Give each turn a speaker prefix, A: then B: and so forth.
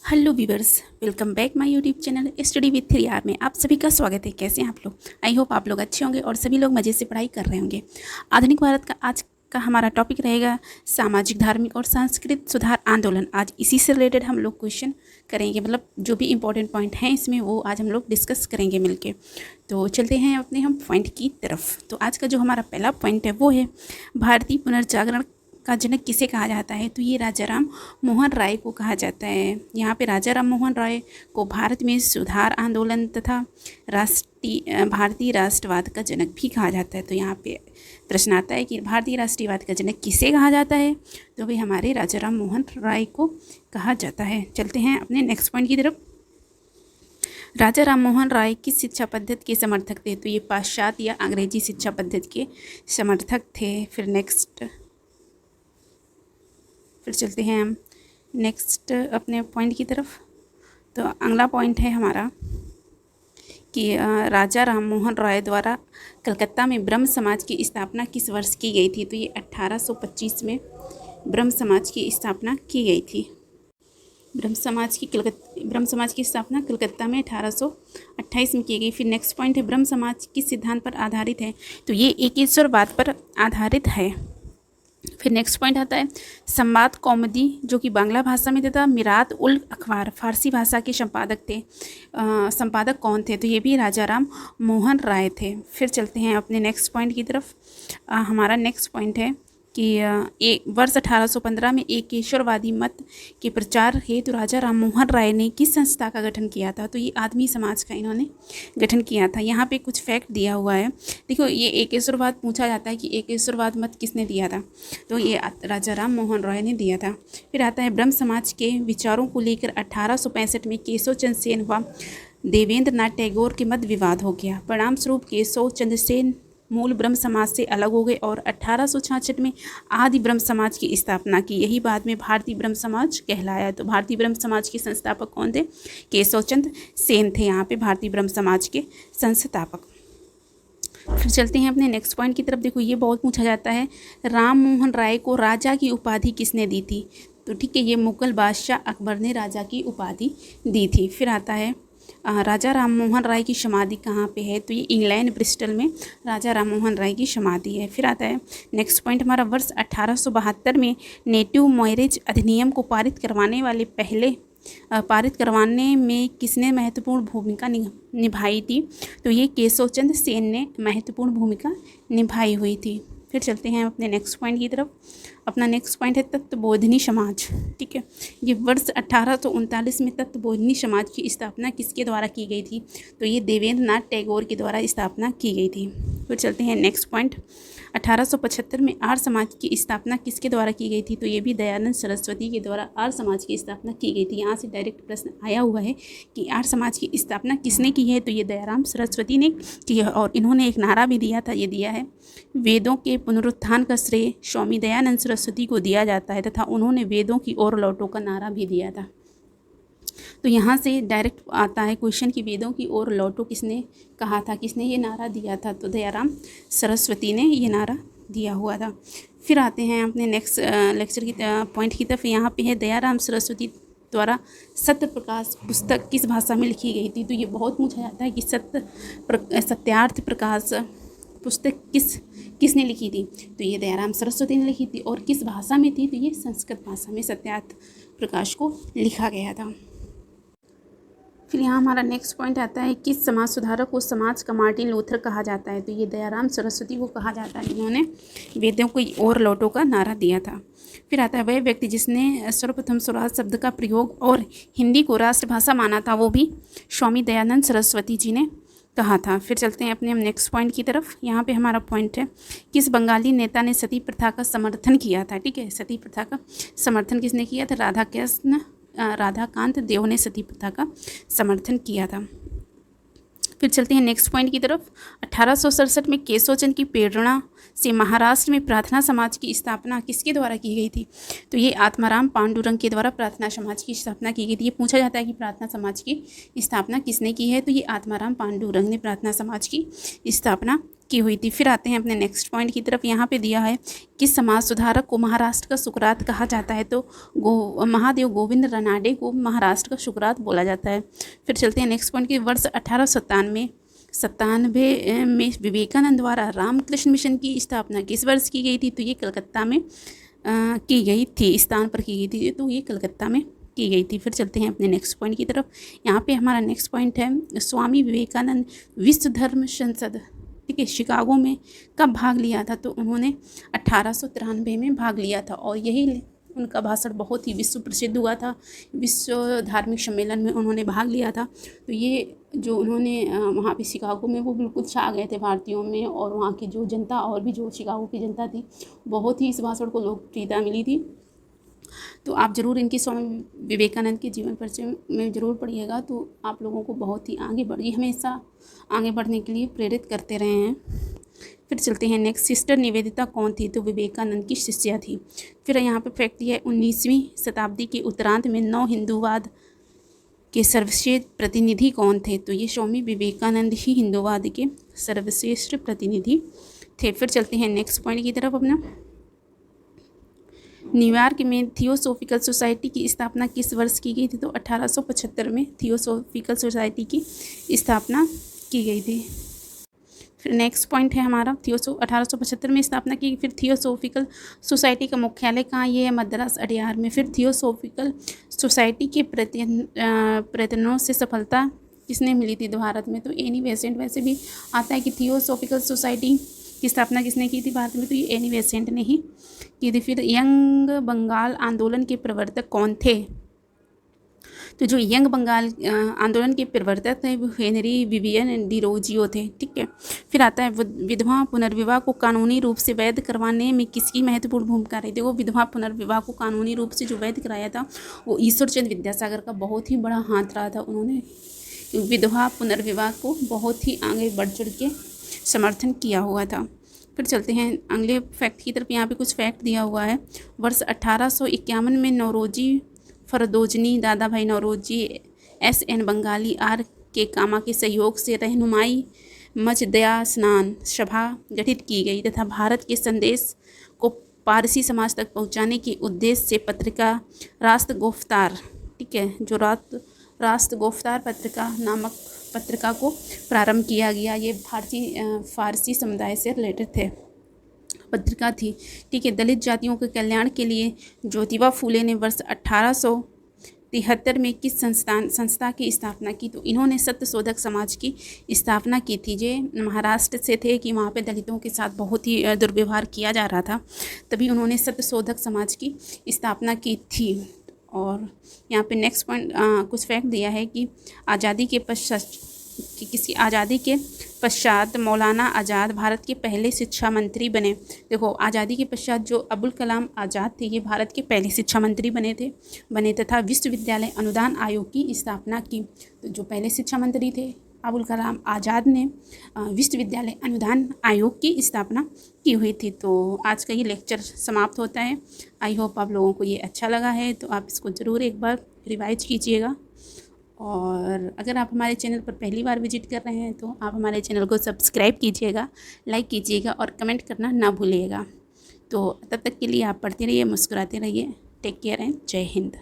A: Hello viewers, welcome back my YouTube channel study with 3R में आप सभी का स्वागत है। कैसे हैं आप लोग? आई होप आप लोग अच्छे होंगे और सभी लोग मज़े से पढ़ाई कर रहे होंगे। आधुनिक भारत का आज का हमारा टॉपिक रहेगा सामाजिक, धार्मिक और सांस्कृतिक सुधार आंदोलन। आज इसी से रिलेटेड हम लोग क्वेश्चन करेंगे, मतलब जो भी इंपॉर्टेंट पॉइंट हैं इसमें वो आज हम लोग डिस्कस करेंगे मिलके। तो चलते हैं अपने हम पॉइंट की तरफ। तो आज का जो हमारा पहला पॉइंट है वो है भारतीय पुनर्जागरण का जनक किसे कहा जाता है? तो ये राजा राम मोहन राय को कहा जाता है। यहाँ पे राजा राम मोहन राय को भारत में सुधार आंदोलन तथा भारतीय राष्ट्रवाद का जनक भी कहा जाता है। तो यहाँ पे प्रश्न आता है कि भारतीय राष्ट्रीयवाद का जनक किसे कहा जाता है? तो भाई हमारे राजा राम मोहन राय को कहा जाता है। चलते हैं अपने नेक्स्ट पॉइंट की तरफ। राजा राम मोहन राय किस शिक्षा पद्धति के समर्थक थे? तो ये पाश्चात्य या अंग्रेजी शिक्षा पद्धति के समर्थक थे। फिर चलते हैं हम नेक्स्ट अपने पॉइंट की तरफ। तो अगला पॉइंट है हमारा कि राजा राम मोहन राय द्वारा कलकत्ता में ब्रह्म समाज की स्थापना किस वर्ष की गई थी? तो ये 1825 में ब्रह्म समाज की स्थापना की गई थी। ब्रह्म समाज की स्थापना कलकत्ता में 1828 में की गई। फिर नेक्स्ट पॉइंट है ब्रह्म समाज किस सिद्धांत पर आधारित है? तो ये एकेश्वरवाद पर आधारित है। फिर नेक्स्ट पॉइंट आता है संवाद कौमुदी, जो कि बांग्ला भाषा में तथा मिरात उल अखबार फारसी भाषा के संपादक थे। संपादक कौन थे? तो ये भी राजा राम मोहन राय थे। फिर चलते हैं अपने नेक्स्ट पॉइंट की तरफ। हमारा नेक्स्ट पॉइंट है कि वर्ष 1815 में एकेश्वरवादी मत के प्रचार हेतु राजा राम मोहन राय ने किस संस्था का गठन किया था? तो ये आदमी समाज का इन्होंने गठन किया था। यहाँ पे कुछ फैक्ट दिया हुआ है। देखो, ये एकेश्वरवाद पूछा जाता है कि एकेश्वरवाद मत किसने दिया था? तो ये राजा राम मोहन राय ने दिया था। फिर आता है ब्रह्म समाज के विचारों को लेकर 1865 में केशव चंद्र सेन व देवेंद्र नाथ टैगोर के मध्य विवाद हो गया। परिणाम स्वरूप केशव चंद्र सेन मूल ब्रह्म समाज से अलग हो गए और 1866 में आदि ब्रह्म समाज की स्थापना की। यही बाद में भारतीय ब्रह्म समाज कहलाया। तो भारतीय ब्रह्म समाज के संस्थापक कौन थे? केशव चंद्र सेन थे यहाँ पे भारतीय ब्रह्म समाज के संस्थापक। फिर चलते हैं अपने नेक्स्ट पॉइंट की तरफ। देखो, ये बहुत पूछा जाता है, राम मोहन राय को राजा की उपाधि किसने दी थी? तो ठीक है, ये मुगल बादशाह अकबर ने राजा की उपाधि दी थी। फिर आता है राजा राम मोहन राय की समाधि कहाँ पे है? तो ये इंग्लैंड ब्रिस्टल में राजा राम मोहन राय की समाधि है। फिर आता है नेक्स्ट पॉइंट हमारा वर्ष 1872 में नेटिव मैरिज अधिनियम को पारित करवाने में किसने महत्वपूर्ण भूमिका निभाई थी? तो ये केशव चंद्र सेन ने महत्वपूर्ण भूमिका निभाई हुई थी। फिर चलते हैं अपने नेक्स्ट पॉइंट की तरफ। अपना नेक्स्ट पॉइंट है तत्वबोधिनी समाज। ठीक है, ये वर्ष 1839 में तत्वबोधिनी समाज की स्थापना किसके द्वारा की गई थी? तो ये देवेंद्र नाथ टैगोर के द्वारा स्थापना की गई थी। फिर चलते हैं नेक्स्ट पॉइंट। 1875 में आर्य समाज की स्थापना किसके द्वारा की गई थी? तो ये भी दयानंद सरस्वती के द्वारा आर्य समाज की स्थापना की गई थी। यहाँ से डायरेक्ट प्रश्न आया हुआ है कि आर्य समाज की स्थापना किसने की है? तो ये दयाराम सरस्वती ने की है। और इन्होंने एक नारा भी दिया था, ये दिया है, वेदों के पुनरुत्थान का श्रेय स्वामी दयानंद सरस्वती को दिया जाता है, तथा उन्होंने वेदों की ओर लौटो का नारा भी दिया था। तो यहाँ से डायरेक्ट आता है क्वेश्चन कि वेदों की ओर लौटो किसने कहा था, किसने ये नारा दिया था? तो दयाराम सरस्वती ने ये नारा दिया हुआ था। फिर आते हैं अपने नेक्स्ट लेक्चर की पॉइंट की तरफ। यहाँ पे है दयाराम सरस्वती द्वारा सत्य प्रकाश पुस्तक किस भाषा में लिखी गई थी? तो ये बहुत पूछा जाता है कि सत्यार्थ प्रकाश पुस्तक किसने लिखी थी? तो ये दयाराम सरस्वती ने लिखी थी। और किस भाषा में थी? तो ये संस्कृत भाषा में सत्यार्थ प्रकाश को लिखा गया था। फिर यहाँ हमारा नेक्स्ट पॉइंट आता है किस समाज सुधारक को समाज का मार्टिन लूथर कहा जाता है? तो ये दयाराम सरस्वती को कहा जाता है, जिन्होंने वेदों को और लौटो का नारा दिया था। फिर आता है वह व्यक्ति जिसने सर्वप्रथम स्वराज शब्द का प्रयोग और हिंदी को राष्ट्रभाषा माना था, वो भी स्वामी दयानंद सरस्वती जी ने कहा था। फिर चलते हैं अपने हम नेक्स्ट पॉइंट की तरफ। यहाँ पे हमारा पॉइंट है किस बंगाली नेता ने सती प्रथा का समर्थन किया था? ठीक है, सती प्रथा का समर्थन किसने किया था? राधाकांत देव ने सती प्रथा का समर्थन किया था। फिर चलते हैं नेक्स्ट पॉइंट की तरफ। 1867 में केशव चंद्र की प्रेरणा से महाराष्ट्र में प्रार्थना समाज की स्थापना किसके द्वारा की गई थी? तो ये आत्माराम पांडुरंग के द्वारा प्रार्थना समाज की स्थापना की गई थी। ये पूछा जाता है कि प्रार्थना समाज की स्थापना किसने की है? तो ये आत्माराम पांडुरंग ने प्रार्थना समाज की स्थापना की हुई थी। फिर आते हैं अपने नेक्स्ट पॉइंट की तरफ। यहाँ पे दिया है कि समाज सुधारक को महाराष्ट्र का सुकरात कहा जाता है, तो महादेव गोविंद रानाडे को महाराष्ट्र का सुकरात बोला जाता है। फिर चलते हैं नेक्स्ट पॉइंट की। वर्ष 1897 में विवेकानंद द्वारा रामकृष्ण मिशन की स्थापना किस वर्ष की गई थी? तो ये कलकत्ता में की गई थी, स्थान पर की गई थी, तो ये कलकत्ता में की गई थी। फिर चलते हैं अपने नेक्स्ट पॉइंट की तरफ। यहाँ पे हमारा नेक्स्ट पॉइंट है स्वामी विवेकानंद विश्व धर्म संसद, ठीक है, शिकागो में कब भाग लिया था? तो उन्होंने 1893 में भाग लिया था और यही उनका भाषण बहुत ही विश्व प्रसिद्ध हुआ था। विश्व धार्मिक सम्मेलन में उन्होंने भाग लिया था। तो ये जो उन्होंने वहाँ पे शिकागो में वो बिल्कुल छा गए थे भारतीयों में, और वहाँ की जो जनता और भी जो शिकागो की जनता थी बहुत ही इस भाषण को लोकप्रियता मिली थी। तो आप ज़रूर इनकी स्वामी विवेकानंद के जीवन परिचय में ज़रूर पढ़िएगा, तो आप लोगों को बहुत ही आगे बढ़िए, हमेशा आगे बढ़ने के लिए प्रेरित करते रहे हैं। फिर चलते हैं नेक्स्ट। सिस्टर निवेदिता कौन थी? तो विवेकानंद की शिष्या थी। फिर यहाँ पे फैक्ट दिया है 19वीं शताब्दी के उत्तरार्ध में नव हिंदूवाद के सर्वश्रेष्ठ प्रतिनिधि कौन थे? तो ये स्वामी विवेकानंद ही हिंदूवाद के सर्वश्रेष्ठ प्रतिनिधि थे। फिर चलते हैं नेक्स्ट पॉइंट की तरफ अपना। न्यूयॉर्क में थियोसॉफिकल सोसाइटी की स्थापना किस वर्ष की गई थी? तो 1875 में थियोसॉफिकल सोसाइटी की स्थापना की गई थी। फिर नेक्स्ट पॉइंट है हमारा 1875 में स्थापना की। फिर थियोसॉफिकल सोसाइटी का मुख्यालय कहाँ? ये है मद्रास अडयार में। फिर थियोसॉफिकल सोसाइटी के प्रयत्नों से सफलता किसने मिली थी भारत में? तो एनी बेसेंट। वैसे भी आता है कि थियोसॉफिकल सोसाइटी की स्थापना किसने की थी भारत में? तो ये एनी बेसेंट ने ही की थी। फिर यंग बंगाल आंदोलन के प्रवर्तक कौन थे? तो जो यंग बंगाल आंदोलन के प्रवर्तक थे वो हेनरी विवियन डिरोजियो थे, ठीक है। फिर आता है विधवा पुनर्विवाह को कानूनी रूप से वैध करवाने में किसकी महत्वपूर्ण भूमिका रही थी? वो विधवा पुनर्विवाह को कानूनी रूप से जो वैध कराया था वो ईश्वरचंद्र विद्यासागर का बहुत ही बड़ा हाथ रहा था। उन्होंने विधवा पुनर्विवाह को बहुत ही आगे बढ़ चढ़ के समर्थन किया हुआ था। फिर चलते हैं अगले फैक्ट की तरफ। यहाँ पे कुछ फैक्ट दिया हुआ है। वर्ष 1851 में नौरोजी फरदोजनी, दादा भाई नौरोजी, SN बंगाली, R.K. कामा के सहयोग से रहनुमाई मजदया स्नान सभा गठित की गई तथा भारत के संदेश को पारसी समाज तक पहुँचाने के उद्देश्य से पत्रिका राष्ट्रगोफ्तार, ठीक है, जो राष्ट्रगोफ्तार पत्रिका नामक पत्रिका को प्रारंभ किया गया। ये फारसी समुदाय से रिलेटेड थे पत्रिका थी, ठीक है। दलित जातियों के कल्याण के लिए ज्योतिबा फूले ने वर्ष 1873 में किस संस्था की स्थापना की? तो इन्होंने सत्यशोधक समाज की स्थापना की थी। जो महाराष्ट्र से थे कि वहाँ पे दलितों के साथ बहुत ही दुर्व्यवहार किया जा रहा था, तभी उन्होंने सत्यशोधक समाज की स्थापना की थी। और यहाँ पे नेक्स्ट पॉइंट कुछ फैक्ट दिया है कि आज़ादी के पश्चात मौलाना आज़ाद भारत के पहले शिक्षा मंत्री बने। देखो, आज़ादी के पश्चात जो अबुल कलाम आज़ाद थे ये भारत के पहले शिक्षा मंत्री बने तथा विश्वविद्यालय अनुदान आयोग की स्थापना की। तो जो पहले शिक्षा मंत्री थे अबुल कलाम आज़ाद ने विश्वविद्यालय अनुदान आयोग की स्थापना की हुई थी। तो आज का ये लेक्चर समाप्त होता है। आई होप आप लोगों को ये अच्छा लगा है, तो आप इसको ज़रूर एक बार रिवाइज कीजिएगा। और अगर आप हमारे चैनल पर पहली बार विजिट कर रहे हैं तो आप हमारे चैनल को सब्सक्राइब कीजिएगा, लाइक कीजिएगा और कमेंट करना ना भूलिएगा। तो तब तक के लिए आप पढ़ते रहिए, मुस्कुराते रहिए। टेक केयर एंड जय हिंद।